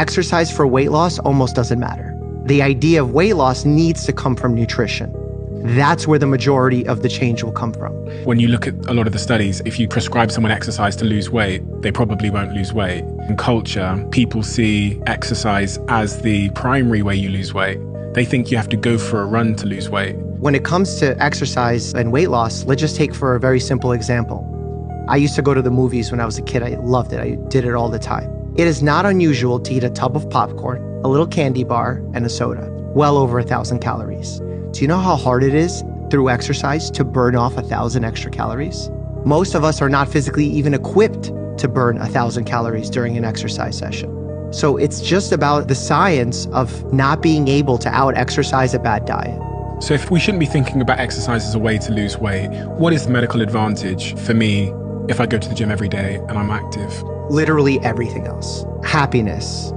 Exercise for weight loss almost doesn't matter. The idea of weight loss needs to come from nutrition. That's where the majority of the change will come from. When you look at a lot of the studies, if you prescribe someone exercise to lose weight, they probably won't lose weight. In culture, people see exercise as the primary way you lose weight. They think you have to go for a run to lose weight. When it comes to exercise and weight loss, let's just take for a very simple example. I used to go to the movies when I was a kid. I loved it. I did it all the time. It is not unusual to eat a tub of popcorn, a little candy bar, and a soda. Well over 1,000 calories. Do you know how hard it is through exercise to burn off 1,000 extra calories? Most of us are not physically even equipped to burn 1,000 calories during an exercise session. So it's just about the science of not being able to out-exercise a bad diet. So if we shouldn't be thinking about exercise as a way to lose weight, what is the medical advantage for me if I go to the gym every day and I'm active? Literally everything else. Happiness,